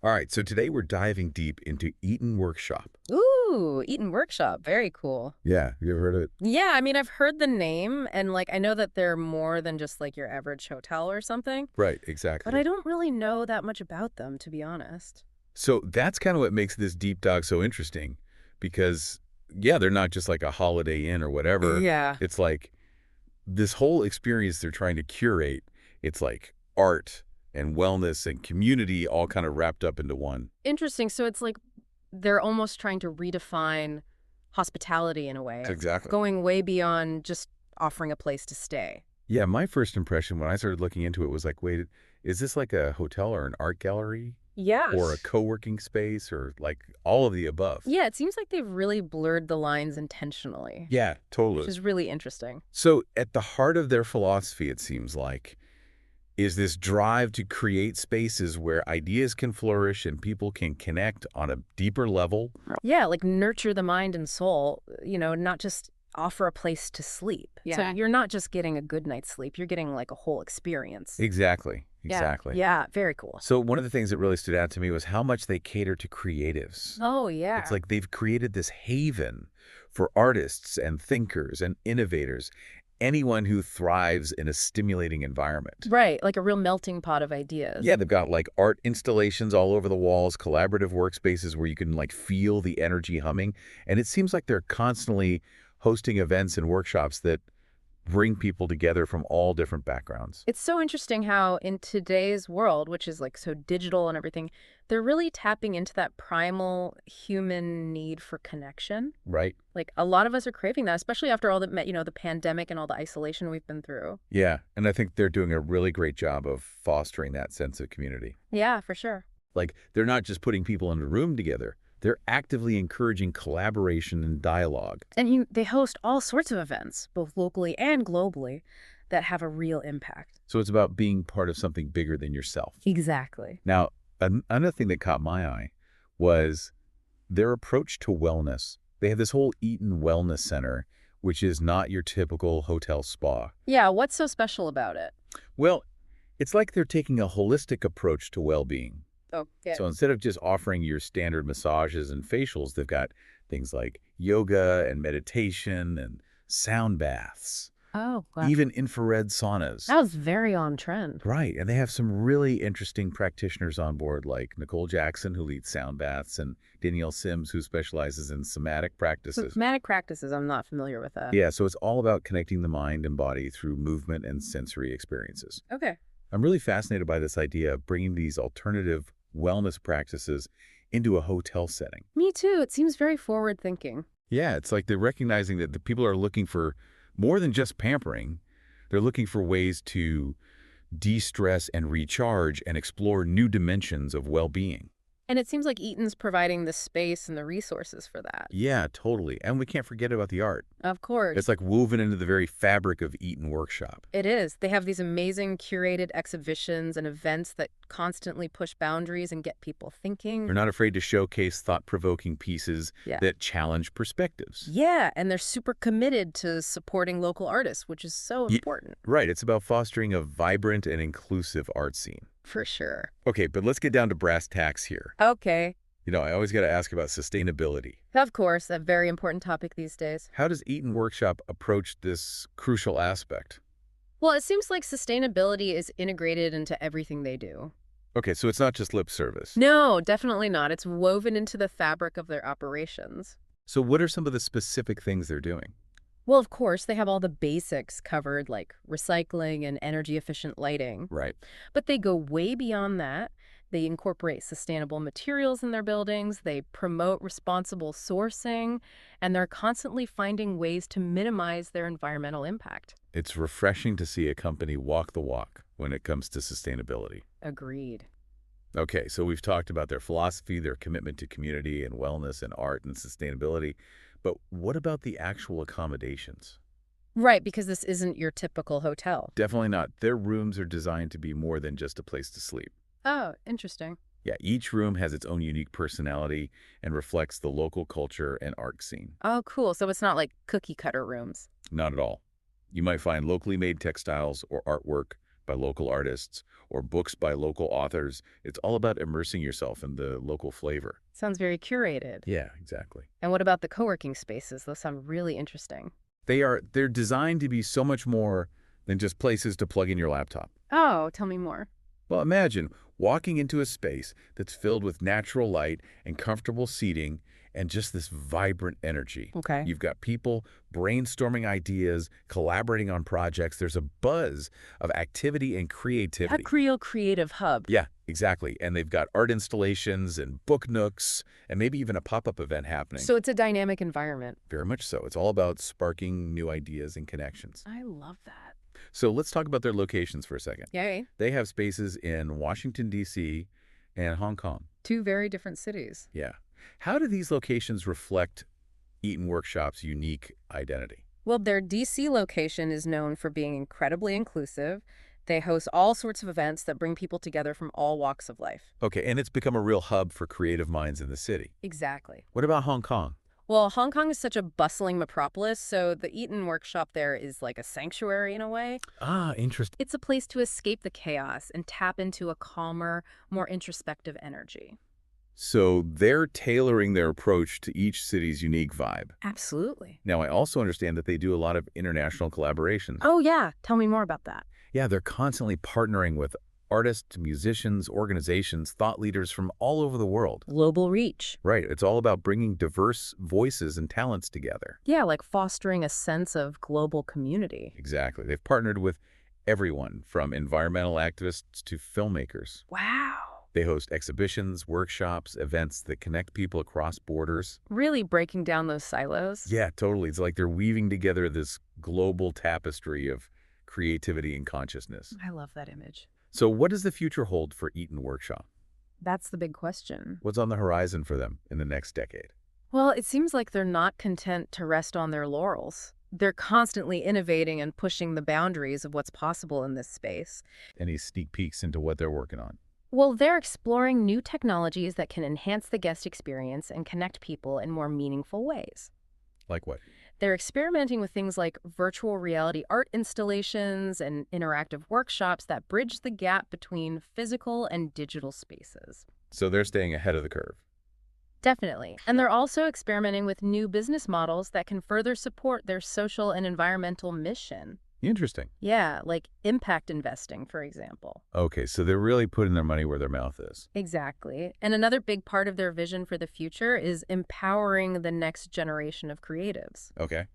All right, so today we're diving deep into Eaton Workshop. Ooh, Eaton Workshop. Very cool. Yeah, you ever heard of it? Yeah, I mean, I've heard the name, and I know that they're more than just your average hotel or something, Right, but I exactly. don't really know that much about them, to be honest. So that's kind of what makes this deep dive so interesting because, yeah, they're not just like a Holiday Inn or whatever. Yeah. It's like this whole experience they're trying to curate. It's like art and wellness and community all kind of wrapped up into one. Interesting. So it's like they're almost trying to redefine hospitality in a way, Exactly. going way beyond just offering a place to stay. Yeah, my first impression when I started looking into it was like, wait, is this like a hotel or an art gallery? Yeah. Or a co-working space or like all of the above. Yeah, it seems like they've really blurred the lines intentionally, Yeah, which totally. is really interesting. So at the heart of their philosophy, it seems like, is this drive to create spaces where ideas can flourish and people can connect on a deeper level. Yeah, like nurture the mind and soul, not just offer a place to sleep. So Yeah. you're not just getting a good night's sleep, you're getting like a whole experience. Exactly, Yeah. exactly. Yeah, very cool. So one of the things that really stood out to me was how much they cater to creatives. Oh, yeah. It's like they've created this haven for artists and thinkers and innovators, anyone who thrives in a stimulating environment. Right, like a real melting pot of ideas. Yeah, they've got like art installations all over the walls, collaborative workspaces where you can like feel the energy humming. And it seems like they're constantly hosting events and workshops that bring people together from all different backgrounds. It's so interesting how in today's world, which is like so digital and everything, they're really tapping into that primal human need for connection. Right? Like a lot of us are craving that, especially after all the pandemic and all the isolation we've been through. Yeah. And I think they're doing a really great job of fostering that sense of community. Yeah, for sure. Like they're not just putting people in a room together. They're actively encouraging collaboration and dialogue. And they host all sorts of events, both locally and globally, that have a real impact. So it's about being part of something bigger than yourself. Exactly. Now, another thing that caught my eye was their approach to wellness. They have this whole Eaton Wellness Center, which is not your typical hotel spa. Yeah, what's so special about it? Well, it's like they're taking a holistic approach to well-being. Oh, yeah. So instead of just offering your standard massages and facials, they've got things like yoga and meditation and sound baths, Oh, wow. even infrared saunas. That was very on trend. Right, and they have some really interesting practitioners on board, like Nicole Jackson, who leads sound baths, and Danielle Sims, who specializes in somatic practices. Somatic practices, I'm not familiar with that. Yeah, so it's all about connecting the mind and body through movement and sensory experiences. Okay. I'm really fascinated by this idea of bringing these alternative wellness practices into a hotel setting. Me too. It seems very forward thinking. Yeah, it's like they're recognizing that the people are looking for more than just pampering. They're looking for ways to de-stress and recharge and explore new dimensions of well-being. And it seems like Eaton's providing the space and the resources for that. Yeah, totally. And we can't forget about the art. Of course. It's like woven into the very fabric of Eaton Workshop. It is. They have these amazing curated exhibitions and events that constantly push boundaries and get people thinking. They're not afraid to showcase thought-provoking pieces Yeah. that challenge perspectives. Yeah, and they're super committed to supporting local artists, which is so important. Right, it's about fostering a vibrant and inclusive art scene. For sure. Okay, but let's get down to brass tacks here. Okay. I always got to ask about sustainability. Of course, a very important topic these days. How does Eaton Workshop approach this crucial aspect? Well, it seems like sustainability is integrated into everything they do. Okay, so it's not just lip service. No, definitely not. It's woven into the fabric of their operations. So what are some of the specific things they're doing? Well, of course, they have all the basics covered, like recycling and energy-efficient lighting. Right. But they go way beyond that. They incorporate sustainable materials in their buildings, they promote responsible sourcing, and they're constantly finding ways to minimize their environmental impact. It's refreshing to see a company walk the walk when it comes to sustainability. Agreed. Okay, so we've talked about their philosophy, their commitment to community and wellness and art and sustainability. But what about the actual accommodations? Right, because this isn't your typical hotel. Definitely not. Their rooms are designed to be more than just a place to sleep. Oh, interesting. Yeah, each room has its own unique personality and reflects the local culture and art scene. Oh, cool. So it's not like cookie cutter rooms. Not at all. You might find locally made textiles or artwork by local artists or books by local authors. It's all about immersing yourself in the local flavor. Sounds very curated. Yeah, exactly. And what about the co-working spaces? Those sound really interesting. They're designed to be so much more than just places to plug in your laptop. Oh, tell me more. Well, imagine walking into a space that's filled with natural light and comfortable seating and just this vibrant energy. Okay. You've got people brainstorming ideas, collaborating on projects. There's a buzz of activity and A creativity. real creative hub. Yeah, exactly. And they've got art installations and book nooks and maybe even a pop-up event happening. So it's a dynamic environment. Very much so. It's all about sparking new ideas and connections. I love that. So let's talk about their locations for a second. Yay. They have spaces in Washington, D.C. and Hong Kong. Two very different cities. Yeah. How do these locations reflect Eaton Workshop's unique identity? Well, their DC location is known for being incredibly inclusive. They host all sorts of events that bring people together from all walks of life. Okay, and it's become a real hub for creative minds in the city. Exactly. What about Hong Kong? Well, Hong Kong is such a bustling metropolis, so the Eaton Workshop there is like a sanctuary in a way. Ah, interesting. It's a place to escape the chaos and tap into a calmer, more introspective energy. So they're tailoring their approach to each city's unique vibe. Absolutely. Now, I also understand that they do a lot of international collaborations. Oh, yeah. Tell me more about that. Yeah, they're constantly partnering with artists, musicians, organizations, thought leaders from all over the world. Global reach. Right. It's all about bringing diverse voices and talents together. Yeah, like fostering a sense of global community. Exactly. They've partnered with everyone from environmental activists to filmmakers. Wow. They host exhibitions, workshops, events that connect people across borders. Really breaking down those silos. Yeah, totally. It's like they're weaving together this global tapestry of creativity and consciousness. I love that image. So what does the future hold for Eaton Workshop? That's the big question. What's on the horizon for them in the next decade? Well, it seems like they're not content to rest on their laurels. They're constantly innovating and pushing the boundaries of what's possible in this space. Any sneak peeks into what they're working on? Well, they're exploring new technologies that can enhance the guest experience and connect people in more meaningful ways. Like what? They're experimenting with things like virtual reality art installations and interactive workshops that bridge the gap between physical and digital spaces. So they're staying ahead of the curve. Definitely. And they're also experimenting with new business models that can further support their social and environmental mission. Interesting. Yeah, like impact investing, for example. Okay, so they're really putting their money where their mouth is. Exactly. And another big part of their vision for the future is empowering the next generation of creatives. Okay.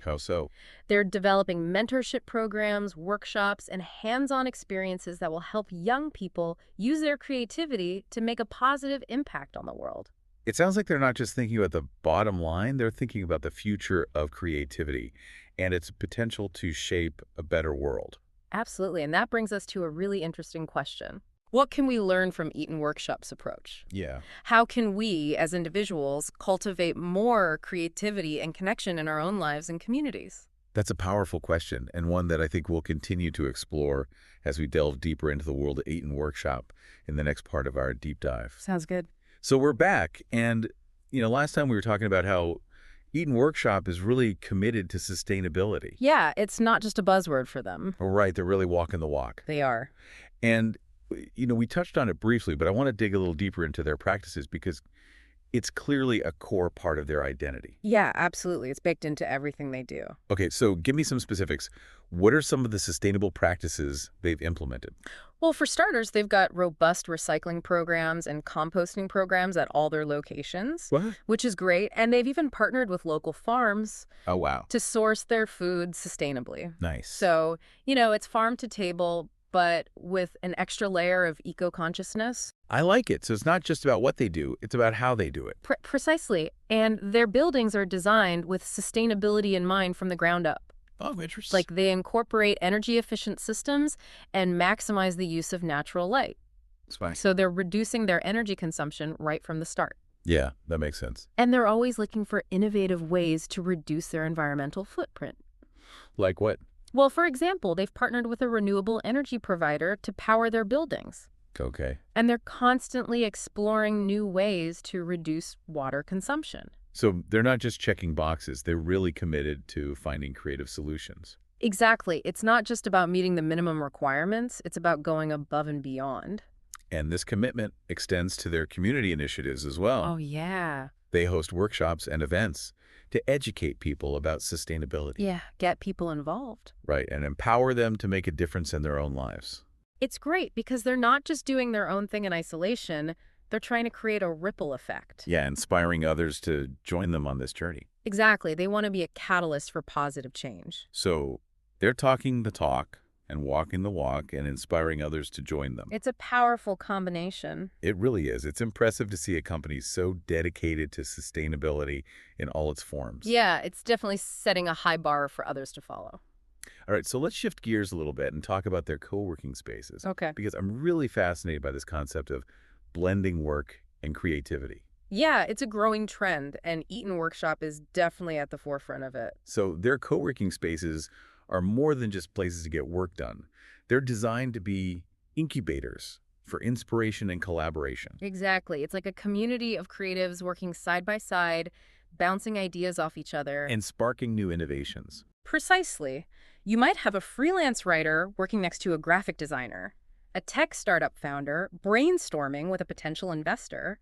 How so? They're developing mentorship programs, workshops, and hands-on experiences that will help young people use their creativity to make a positive impact on the world. It sounds like they're not just thinking about the bottom line, they're thinking about the future of creativity and its potential to shape a better world. Absolutely. And that brings us to a really interesting question. What can we learn from Eaton Workshop's approach? Yeah. How can we, as individuals, cultivate more creativity and connection in our own lives and communities? That's a powerful question, and one that I think we'll continue to explore as we delve deeper into the world of Eaton Workshop in the next part of our deep dive. Sounds good. So we're back, and last time we were talking about how Eaton Workshop is really committed to sustainability. Yeah, it's not just a buzzword for them. Oh, right, they're really walking the walk. They are. And, we touched on it briefly, but I want to dig a little deeper into their practices because it's clearly a core part of their identity. Yeah, absolutely. It's baked into everything they do. Okay, so give me some specifics. What are some of the sustainable practices they've implemented? Well, for starters, they've got robust recycling programs and composting programs at all their locations, What? which is great. And they've even partnered with local farms Oh, wow. to source their food sustainably. Nice. So, it's farm to table, but with an extra layer of eco-consciousness. I like it. So it's not just about what they do, it's about how they do it. Precisely. And their buildings are designed with sustainability in mind from the ground up. Oh, interesting. Like they incorporate energy-efficient systems and maximize the use of natural light. Spice. So they're reducing their energy consumption right from the start. Yeah, that makes sense. And they're always looking for innovative ways to reduce their environmental footprint. Like what? Well, for example, they've partnered with a renewable energy provider to power their buildings. Okay. And they're constantly exploring new ways to reduce water consumption. So they're not just checking boxes, they're really committed to finding creative solutions. Exactly. It's not just about meeting the minimum requirements, it's about going above and beyond. And this commitment extends to their community initiatives as well. Oh, yeah. They host workshops and events to educate people about sustainability, Yeah, get people involved. right, and empower them to make a difference in their own lives. It's great because they're not just doing their own thing in isolation, they're trying to create a ripple effect. Yeah, inspiring others to join them on this journey. Exactly. They want to be a catalyst for positive change. So they're talking the talk and walking the walk and inspiring others to join them. It's a powerful combination. It really is. It's impressive to see a company so dedicated to sustainability in all its forms. Yeah, it's definitely setting a high bar for others to follow. All right, so let's shift gears a little bit and talk about their co-working spaces, Okay. because I'm really fascinated by this concept of blending work and creativity. Yeah, it's a growing trend, and Eaton Workshop is definitely at the forefront of it. So their co-working spaces are more than just places to get work done. They're designed to be incubators for inspiration and collaboration. Exactly. It's like a community of creatives working side by side, bouncing ideas off each other. And sparking new innovations. Precisely. You might have a freelance writer working next to a graphic designer, a tech startup founder brainstorming with a potential investor,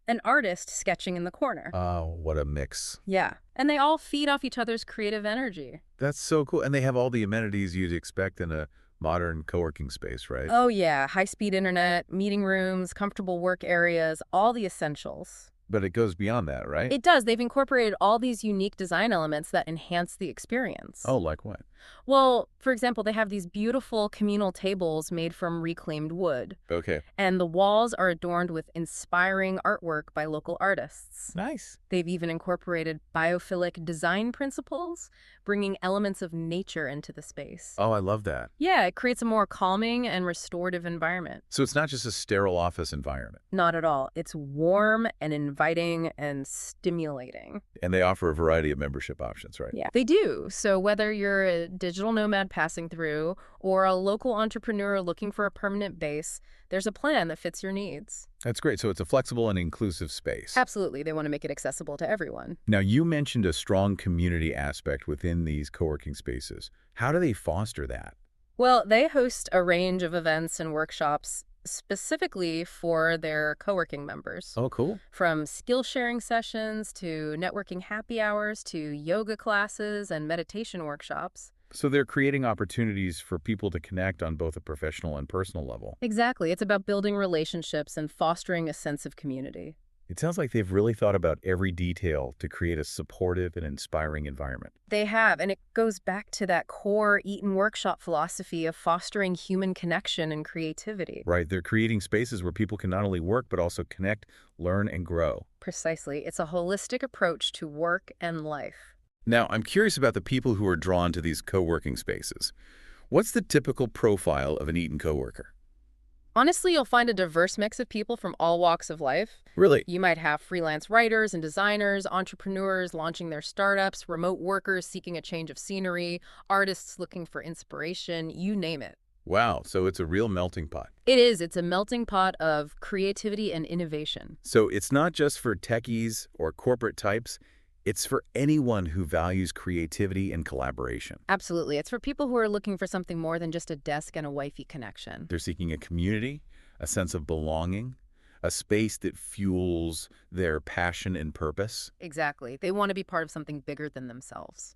an artist sketching in the corner. Oh, what a mix. Yeah. And they all feed off each other's creative energy. That's so cool. And they have all the amenities you'd expect in a modern co-working space, right? Oh, yeah. High-speed internet, meeting rooms, comfortable work areas, all the essentials. But it goes beyond that, right? It does. They've incorporated all these unique design elements that enhance the experience. Oh, like what? Well, for example, they have these beautiful communal tables made from reclaimed wood, Okay. and the walls are adorned with inspiring artwork by local artists. Nice. They've even incorporated biophilic design principles, bringing elements of nature into the space. Oh, I love that. Yeah, it creates a more calming and restorative environment. So it's not just a sterile office environment. Not at all. It's warm and inviting and stimulating. And they offer a variety of membership options, right? Yeah, they do. So whether you're a digital nomad passing through or a local entrepreneur looking for a permanent base, there's a plan that fits your needs. That's great. So it's a flexible and inclusive space. Absolutely. They want to make it accessible to everyone. Now, you mentioned a strong community aspect within these co-working spaces. How do they foster that? Well, they host a range of events and workshops specifically for their co-working members. Oh, cool. From skill sharing sessions to networking happy hours to yoga classes and meditation workshops. So they're creating opportunities for people to connect on both a professional and personal level. Exactly. It's about building relationships and fostering a sense of community. It sounds like they've really thought about every detail to create a supportive and inspiring environment. They have, and it goes back to that core Eaton Workshop philosophy of fostering human connection and creativity. Right, they're creating spaces where people can not only work, but also connect, learn, and grow. Precisely. It's a holistic approach to work and life. Now, I'm curious about the people who are drawn to these co-working spaces. What's the typical profile of an Eaton coworker? Honestly, you'll find a diverse mix of people from all walks of life. Really? You might have freelance writers and designers, entrepreneurs launching their startups, remote workers seeking a change of scenery, artists looking for inspiration, you name it. Wow, so it's a real melting pot. It is. It's a melting pot of creativity and innovation. So it's not just for techies or corporate types, it's for anyone who values creativity and collaboration. Absolutely. It's for people who are looking for something more than just a desk and a wifey connection. They're seeking a community, a sense of belonging, a space that fuels their passion and purpose. Exactly. They want to be part of something bigger than themselves.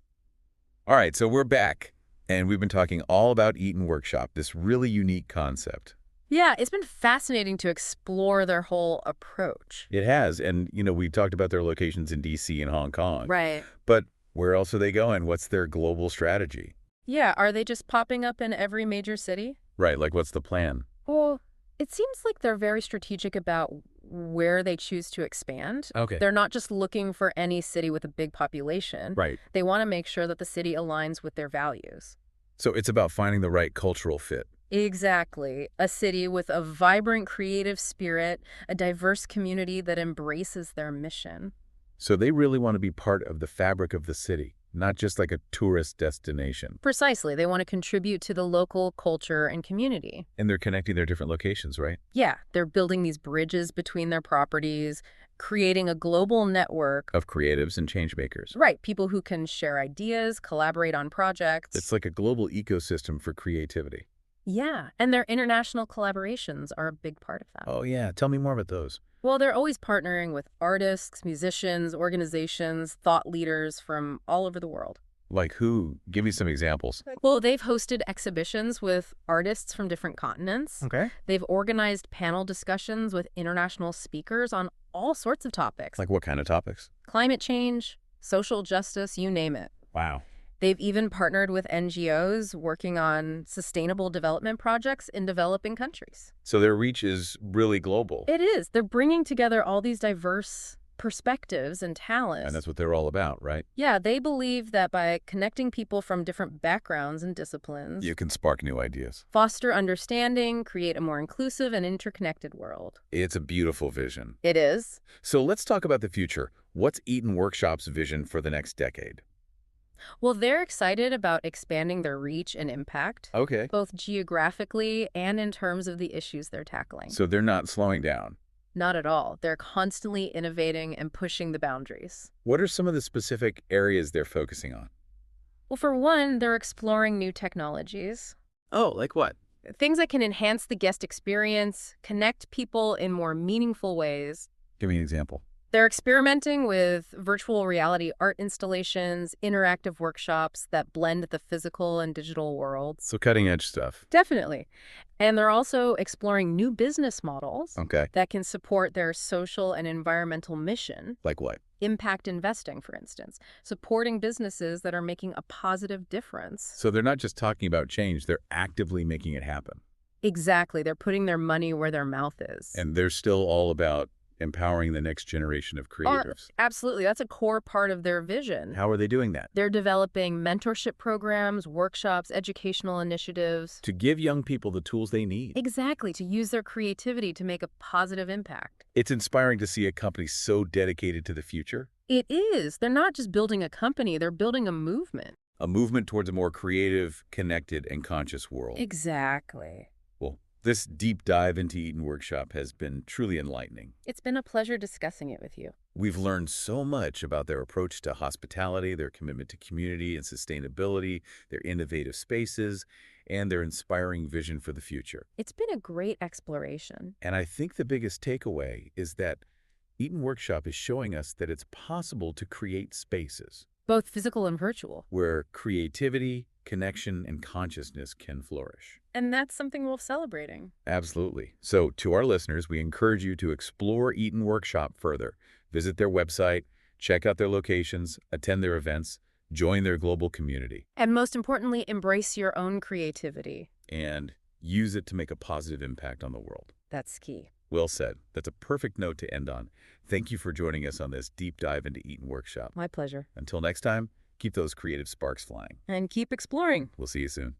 All right, so we're back, and we've been talking all about Eaton Workshop, this really unique concept. Yeah, it's been fascinating to explore their whole approach. It has, and we've talked about their locations in DC and Hong Kong. Right. But where else are they going? What's their global strategy? Yeah, are they just popping up in every major city? Right, like what's the plan? Well, it seems like they're very strategic about where they choose to expand. Okay. They're not just looking for any city with a big population. Right. They want to make sure that the city aligns with their values. So it's about finding the right cultural fit. Exactly. A city with a vibrant creative spirit, a diverse community that embraces their mission. So they really want to be part of the fabric of the city, not just like a tourist destination. Precisely. They want to contribute to the local culture and community. And they're connecting their different locations, right? Yeah, they're building these bridges between their properties, creating a global network. Of creatives and change makers. Right, people who can share ideas, collaborate on projects. It's like a global ecosystem for creativity. Yeah, and their international collaborations are a big part of that. Oh, yeah. Tell me more about those. Well, they're always partnering with artists, musicians, organizations, thought leaders from all over the world. Like who? Give me some examples. Well, they've hosted exhibitions with artists from different continents. Okay. They've organized panel discussions with international speakers on all sorts of topics. Like what kind of topics? Climate change, social justice, you name it. Wow. They've even partnered with NGOs working on sustainable development projects in developing countries. So their reach is really global. It is. They're bringing together all these diverse perspectives and talents. And that's what they're all about, right? Yeah, they believe that by connecting people from different backgrounds and disciplines, You can spark new ideas. foster understanding, create a more inclusive and interconnected world. It's a beautiful vision. It is. So let's talk about the future. What's Eaton Workshop's vision for the next decade? Well, they're excited about expanding their reach and impact, Okay. both geographically and in terms of the issues they're tackling. So they're not slowing down. Not at all. They're constantly innovating and pushing the boundaries. What are some of the specific areas they're focusing on? Well, for one, they're exploring new technologies, Oh, like what? things that can enhance the guest experience, connect people in more meaningful ways. Give me an example. They're experimenting with virtual reality art installations, interactive workshops that blend the physical and digital worlds. So cutting edge stuff. Definitely. And they're also exploring new business models Okay. that can support their social and environmental mission. Like what? Impact investing, for instance, supporting businesses that are making a positive difference. So they're not just talking about change, they're actively making it happen. Exactly. They're putting their money where their mouth is. And they're still all about empowering the next generation of creatives. Absolutely. That's a core part of their vision. How are they doing that? They're developing mentorship programs, workshops, educational initiatives. To give young people the tools they need. Exactly. To use their creativity to make a positive impact. It's inspiring to see a company so dedicated to the future. It is. They're not just building a company, they're building a movement. A movement towards a more creative, connected, and conscious world. Exactly. Well, this deep dive into Eaton Workshop has been truly enlightening. It's been a pleasure discussing it with you. We've learned so much about their approach to hospitality, their commitment to community and sustainability, their innovative spaces, and their inspiring vision for the future. It's been a great exploration. And I think the biggest takeaway is that Eaton Workshop is showing us that it's possible to create spaces Both physical and virtual. where creativity, connection, and consciousness can flourish. And that's something we're celebrating. Absolutely. So to our listeners, we encourage you to explore Eaton Workshop further. Visit their website, check out their locations, attend their events, join their global community, And most importantly, embrace your own creativity. and use it to make a positive impact on the world. That's key. Well said. That's a perfect note to end on. Thank you for joining us on this deep dive into Eaton Workshop. My pleasure. Until next time, keep those creative sparks flying. And keep exploring. We'll see you soon.